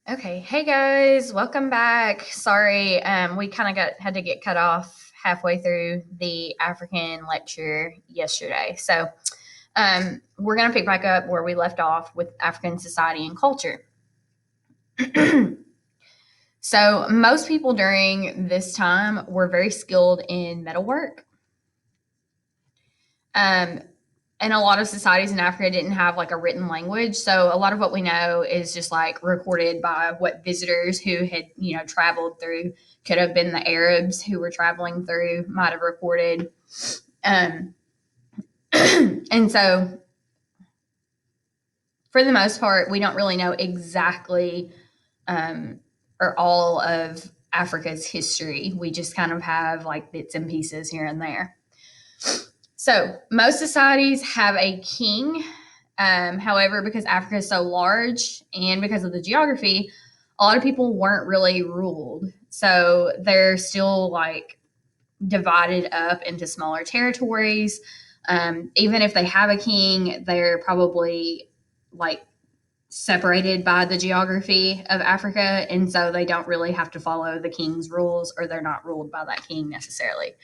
Okay, hey guys, welcome back. Sorry, we kind of had to get cut off halfway through the African lecture yesterday. We're gonna pick back up where we left off with African society and culture. So most people during this time were very skilled in metalwork. Um, and a lot of societies in Africa didn't have like a written language. So a lot of what we know is just like recorded by what visitors who had, traveled through, could have been the Arabs who were traveling through, might have recorded. Um, and so for the most part, we don't really know exactly or all of Africa's history. We just kind of have like bits and pieces here and there. So most societies have a king. However, because Africa is so large and because of the geography, a lot of people weren't really ruled. So they're still like divided up into smaller territories. Even if they have a king, they're probably like separated by the geography of Africa. And so they don't really have to follow the king's rules, or they're not ruled by that king necessarily.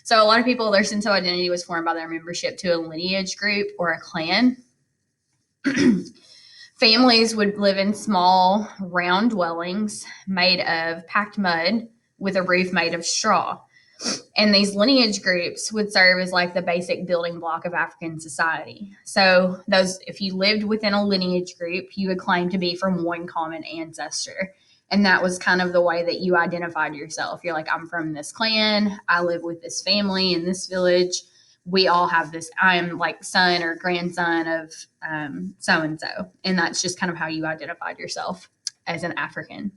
So a lot of people, their sense of identity was formed by their membership to a lineage group or a clan. Families would live in small, round dwellings made of packed mud with a roof made of straw. And these lineage groups would serve as like the basic building block of African society. So if you lived within a lineage group, you would claim to be from one common ancestor. And that was kind of the way that you identified yourself. You're like, I'm from this clan. I live with this family in this village. We all have this. I am like son or grandson of so and so. And that's just kind of how you identified yourself as an African.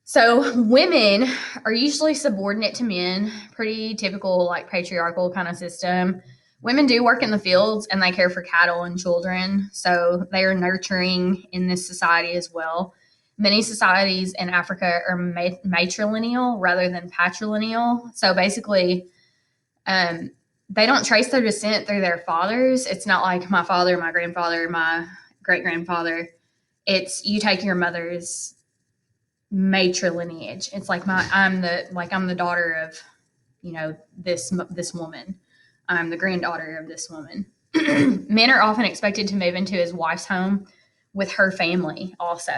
So women are usually subordinate to men, pretty typical like patriarchal kind of system. Women do work in the fields and they care for cattle and children, so they are nurturing in this society as well. Many societies in Africa are matrilineal rather than patrilineal. So basically, they don't trace their descent through their fathers. It's not like my father, my grandfather, my great grandfather. It's you take your mother's matrilineage. It's like I'm the daughter of, this woman. I'm the granddaughter of this woman. Men are often expected to move into his wife's home with her family also.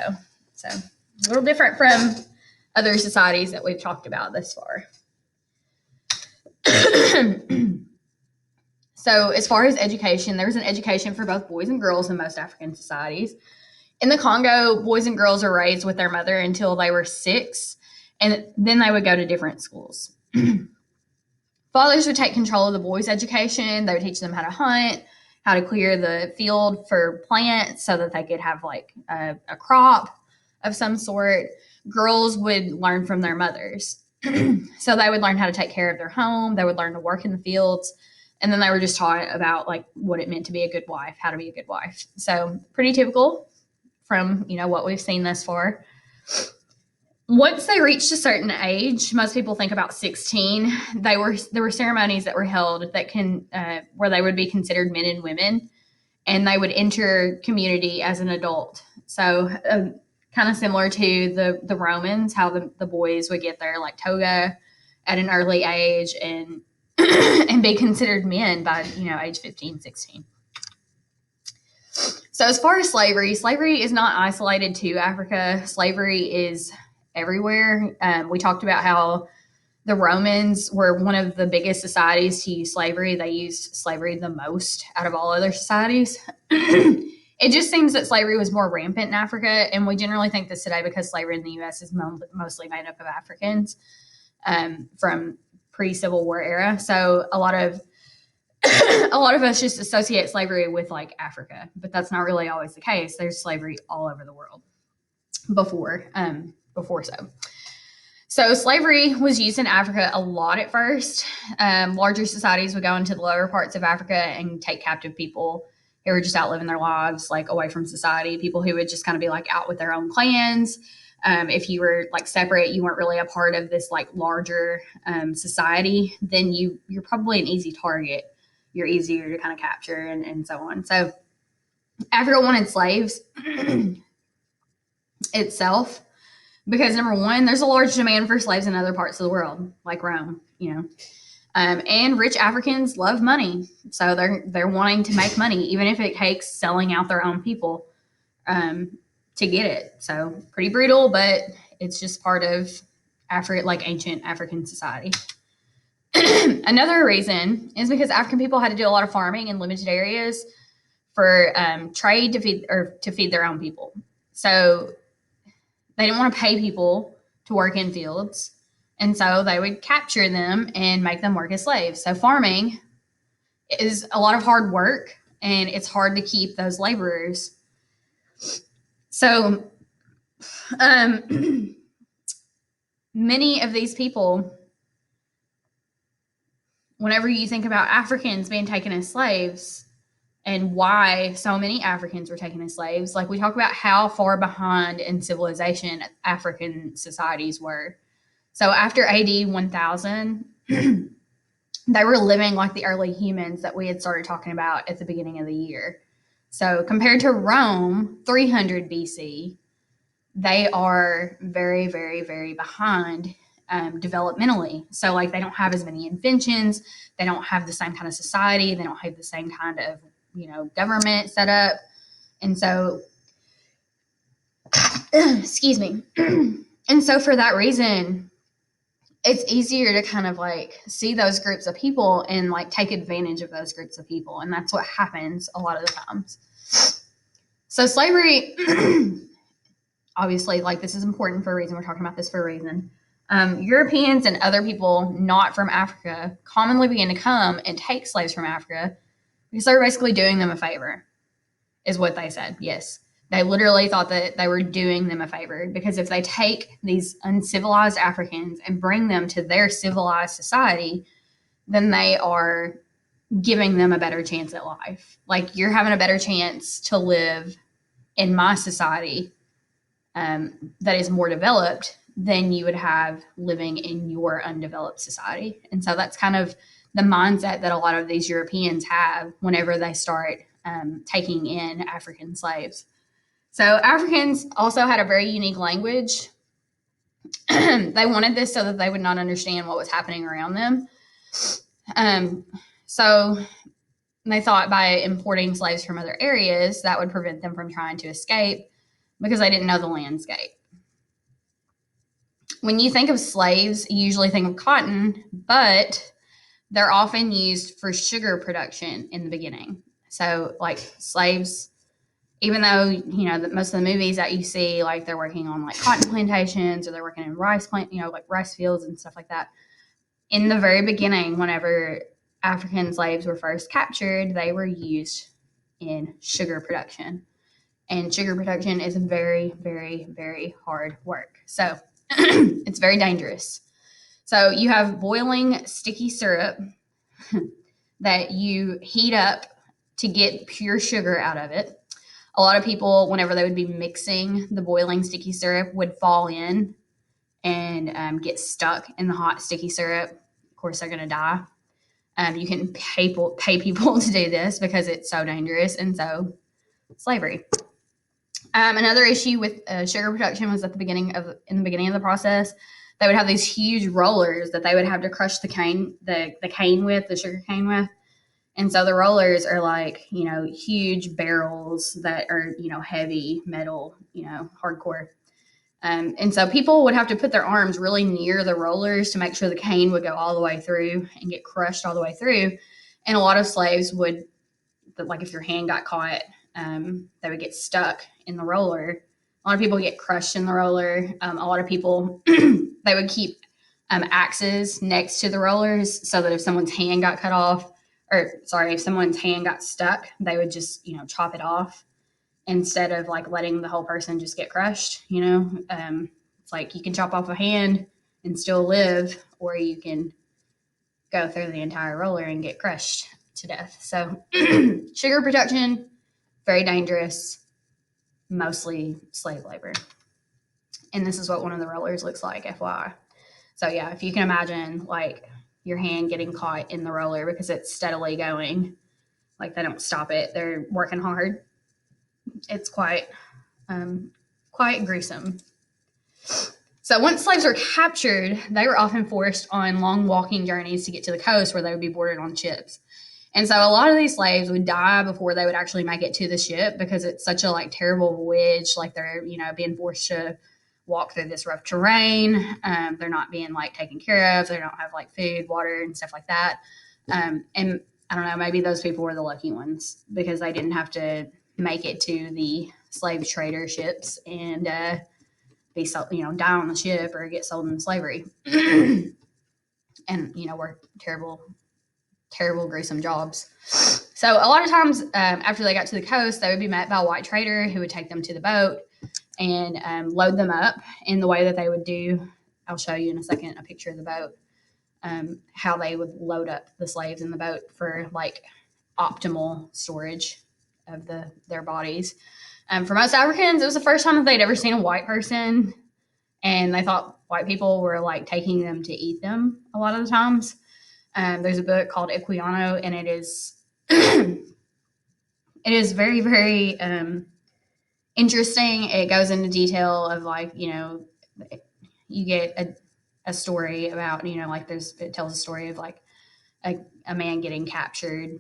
So a little different from other societies that we've talked about thus far. So as far as education, there was an education for both boys and girls in most African societies. In the Congo, boys and girls are raised with their mother until they were 6, and then they would go to different schools. Fathers would take control of the boys' education. They would teach them how to hunt, how to clear the field for plants so that they could have like a crop of some sort. Girls would learn from their mothers. So they would learn how to take care of their home. They would learn to work in the fields. And then they were just taught about like what it meant to be a good wife, how to be a good wife. So pretty typical from what we've seen thus far. Once they reached a certain age, most people think about 16. There were ceremonies that were held that where they would be considered men and women, and they would enter community as an adult. So kind of similar to the Romans, how the boys would get their like toga at an early age and and be considered men by age 15, 16. So as far as slavery is not isolated to Africa. Slavery is everywhere. We talked about how the Romans were one of the biggest societies to use slavery. They used slavery the most out of all other societies. It just seems that slavery was more rampant in Africa, and we generally think this today because slavery in the U.S. is mostly made up of Africans from pre-Civil War era. So a lot of us just associate slavery with like Africa, but that's not really always the case. There's slavery all over the world before so. So slavery was used in Africa a lot at first. Larger societies would go into the lower parts of Africa and take captive people who were just out living their lives, like away from society, people who would just kind of be like out with their own clans. If you were like separate, you weren't really a part of this like larger society, then you're probably an easy target. You're easier to kind of capture and so on. So Africa wanted slaves itself because, number one, there's a large demand for slaves in other parts of the world, like Rome, and rich Africans love money, so they're wanting to make money, even if it takes selling out their own people to get it. So pretty brutal, but it's just part of like ancient African society. Another reason is because African people had to do a lot of farming in limited areas for trade to feed their own people. So they didn't want to pay people to work in fields, and so they would capture them and make them work as slaves. So farming is a lot of hard work, and it's hard to keep those laborers. So many of these people, whenever you think about Africans being taken as slaves and why so many Africans were taken as slaves, like we talk about how far behind in civilization African societies were. So after AD 1000, they were living like the early humans that we had started talking about at the beginning of the year. So compared to Rome, 300 BC, they are very, very, very behind developmentally. So like they don't have as many inventions. They don't have the same kind of society. They don't have the same kind of, government set up. And so, excuse me. And so for that reason, it's easier to kind of like see those groups of people and like take advantage of those groups of people. And that's what happens a lot of the times. So slavery, obviously, like this is important for a reason. We're talking about this for a reason. Europeans and other people not from Africa commonly began to come and take slaves from Africa because they were basically doing them a favor, is what they said. Yes. They literally thought that they were doing them a favor because if they take these uncivilized Africans and bring them to their civilized society, then they are giving them a better chance at life. Like you're having a better chance to live in my society that is more developed than you would have living in your undeveloped society. And so that's kind of the mindset that a lot of these Europeans have whenever they start taking in African slaves. So Africans also had a very unique language. They wanted this so that they would not understand what was happening around them. So they thought by importing slaves from other areas, that would prevent them from trying to escape because they didn't know the landscape. When you think of slaves, you usually think of cotton, but they're often used for sugar production in the beginning. So like slaves, even though, most of the movies that you see, like they're working on like cotton plantations or they're working in like rice fields and stuff like that. In the very beginning, whenever African slaves were first captured, they were used in sugar production. And sugar production is very, very, very hard work. So it's very dangerous. So you have boiling sticky syrup that you heat up to get pure sugar out of it. A lot of people, whenever they would be mixing the boiling sticky syrup, would fall in and get stuck in the hot sticky syrup. Of course, they're going to die. You can pay people to do this because it's so dangerous, and so slavery. Another issue with sugar production was in the beginning of the process, they would have these huge rollers that they would have to crush the sugar cane with. And so the rollers are like, huge barrels that are, heavy metal, hardcore. And so people would have to put their arms really near the rollers to make sure the cane would go all the way through and get crushed all the way through. And a lot of slaves would, like if your hand got caught, they would get stuck in the roller. A lot of people get crushed in the roller. A lot of people, they would keep axes next to the rollers so that if someone's hand got cut off, if someone's hand got stuck, they would just, chop it off instead of like letting the whole person just get crushed, It's like you can chop off a hand and still live, or you can go through the entire roller and get crushed to death. So sugar production, very dangerous, mostly slave labor. And this is what one of the rollers looks like, FYI. So yeah, if you can imagine like your hand getting caught in the roller because it's steadily going, like they don't stop it. They're working hard. It's quite gruesome. So once slaves were captured, they were often forced on long walking journeys to get to the coast where they would be boarded on ships. And so a lot of these slaves would die before they would actually make it to the ship because it's such a terrible voyage. Like they're being forced to walk through this rough terrain. They're not being taken care of. They don't have food, water, and stuff like that. And I don't know, maybe those people were the lucky ones because they didn't have to make it to the slave trader ships and be sold, die on the ship or get sold into slavery. And work terrible, gruesome jobs. So a lot of times after they got to the coast, they would be met by a white trader who would take them to the boat and load them up in the way that they would do. I'll show you in a second a picture of the boat, how they would load up the slaves in the boat for optimal storage of their bodies. For most Africans, it was the first time that they'd ever seen a white person, and they thought white people were taking them to eat them a lot of the times. There's a book called Equiano, and it is it is very, very interesting. It goes into detail of you get a story about it tells a story of a man getting captured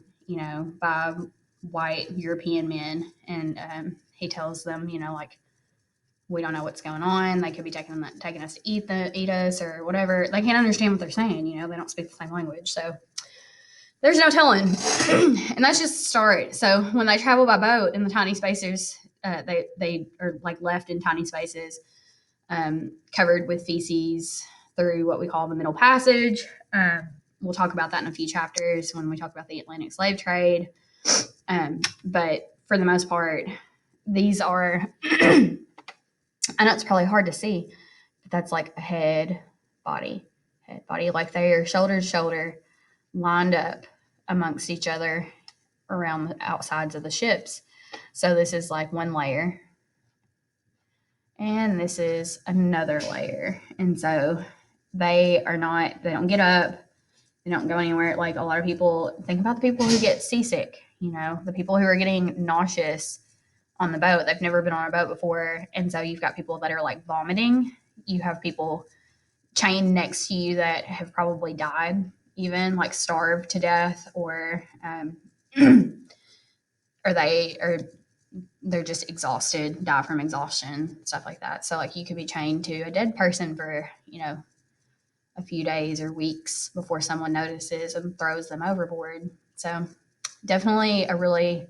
by white European men, and he tells them we don't know what's going on. They could be taking us to eat us or whatever. They can't understand what they're saying. They don't speak the same language, so there's no telling. And that's just the start. So when they travel by boat in the tiny spaces, they are left in tiny spaces, covered with feces through what we call the Middle Passage. We'll talk about that in a few chapters when we talk about the Atlantic slave trade. But for the most part, these are I know it's probably hard to see, but that's a head, body. They are shoulder to shoulder, lined up amongst each other around the outsides of the ships. So this is one layer, and this is another layer. And so they don't get up, they don't go anywhere. A lot of people think about the people who get seasick, the people who are getting nauseous on the boat. They've never been on a boat before. And so you've got people that are vomiting. You have people chained next to you that have probably died, even starved to death, or they're just exhausted, die from exhaustion, stuff like that. So you could be chained to a dead person for, a few days or weeks before someone notices and throws them overboard. So definitely a really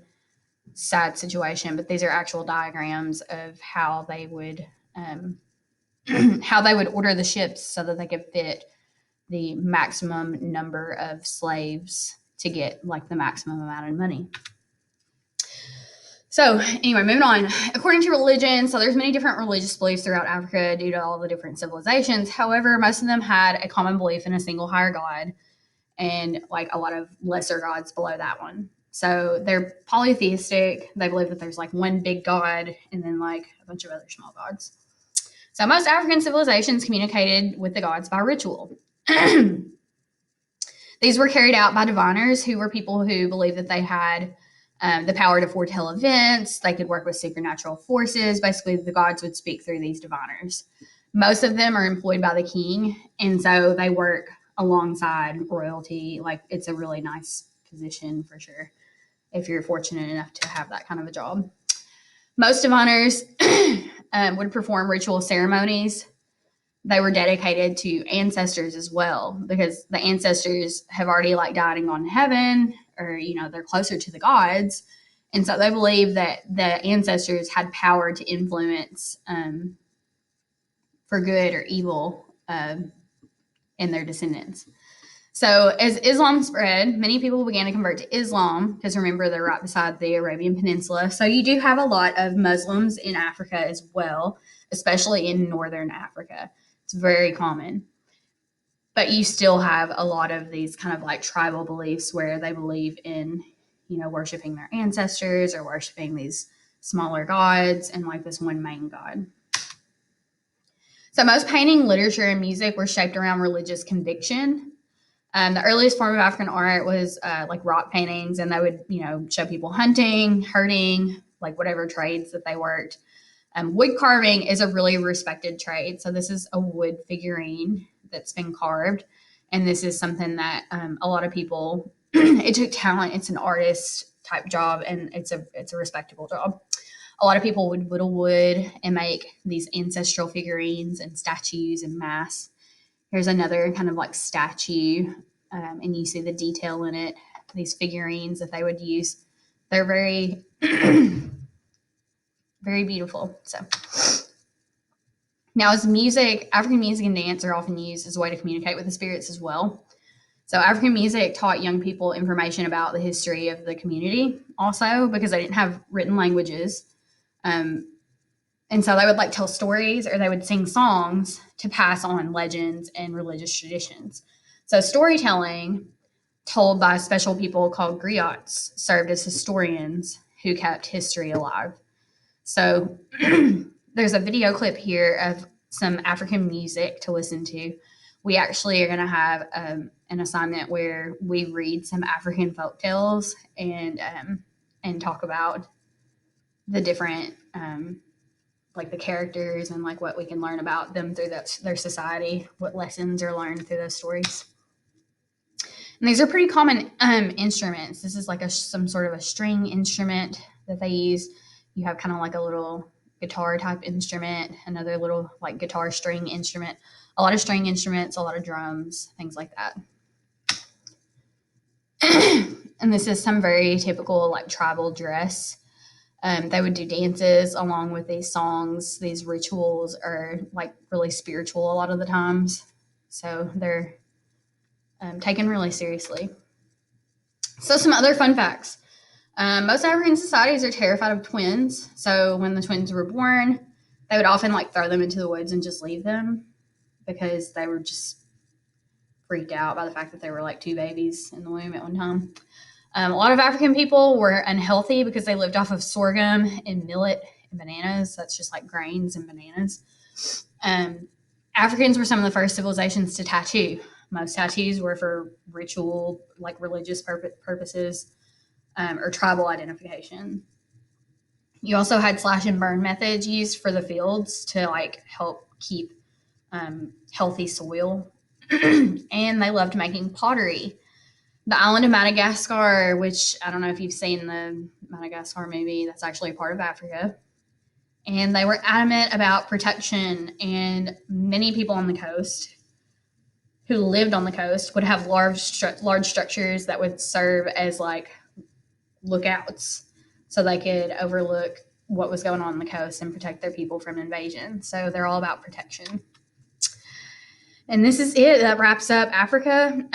sad situation, but these are actual diagrams of how they would order the ships so that they could fit the maximum number of slaves to get the maximum amount of money. So anyway, moving on. According to religion, so there's many different religious beliefs throughout Africa due to all the different civilizations. However, most of them had a common belief in a single higher god and a lot of lesser gods below that one. So they're polytheistic. They believe that there's one big god and then a bunch of other small gods. So most African civilizations communicated with the gods by ritual. These were carried out by diviners, who were people who believed that they had the power to foretell events. They could work with supernatural forces. Basically, the gods would speak through these diviners. Most of them are employed by the king, and so they work alongside royalty. It's a really nice position for sure, if you're fortunate enough to have that kind of a job. Most diviners would perform ritual ceremonies. They were dedicated to ancestors as well, because the ancestors have already died and gone to heaven, or they're closer to the gods, and so they believe that the ancestors had power to influence for good or evil in their descendants. So as Islam spread, many people began to convert to Islam, because remember, they're right beside the Arabian Peninsula. So you do have a lot of Muslims in Africa as well, especially in northern Africa. It's very common. But you still have a lot of these kind of tribal beliefs where they believe in, worshiping their ancestors or worshiping these smaller gods and this one main god. So most painting, literature, and music were shaped around religious conviction. The earliest form of African art was rock paintings, and they would, show people hunting, herding, like whatever trades that they worked. Wood carving is a really respected trade. So this is a wood figurine that's been carved. And this is something that a lot of people, it took talent. It's an artist type job, and it's a respectable job. A lot of people would whittle wood and make these ancestral figurines and statues and masks. Here's another kind of like statue, and you see the detail in it. These figurines that they would use, they're very, very beautiful. So now, as music, African music and dance are often used as a way to communicate with the spirits as well. So African music taught young people information about the history of the community also, because they didn't have written languages. And so they would like tell stories, or they would sing songs to pass on legends and religious traditions. So storytelling told by special people called griots served as historians who kept history alive. So there's a video clip here of some African music to listen to. We actually are going to have an assignment where we read some African folk tales and talk about the different like the characters and like what we can learn about them through their society, what lessons are learned through those stories. And these are pretty common instruments. This is like some sort of a string instrument that they use. You have kind of like a little guitar type instrument, another little like guitar string instrument, a lot of string instruments, a lot of drums, things like that. And this is some very typical like tribal dress. They would do dances along with these songs. These rituals are like really spiritual a lot of the times. So they're taken really seriously. So some other fun facts. Most African societies are terrified of twins. So when the twins were born, they would often like throw them into the woods and just leave them because they were just freaked out by the fact that they were like two babies in the womb at one time. A lot of African people were unhealthy because they lived off of sorghum and millet and bananas. That's just like grains and bananas. Africans were some of the first civilizations to tattoo. Most tattoos were for ritual, like religious purposes, or tribal identification. You also had slash and burn methods used for the fields to like help keep healthy soil. And they loved making pottery. The island of Madagascar, which I don't know if you've seen the Madagascar movie, that's actually a part of Africa. And they were adamant about protection, and many people on the coast who lived on the coast would have large structures that would serve as like lookouts so they could overlook what was going on the coast and protect their people from invasion. So they're all about protection. And this is it. That wraps up Africa.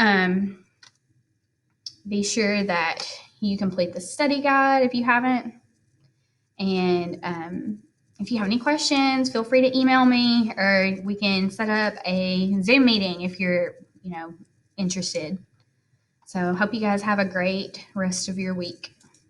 Be sure that you complete the study guide if you haven't. And if you have any questions, feel free to email me, or we can set up a Zoom meeting if you're, interested. So hope you guys have a great rest of your week.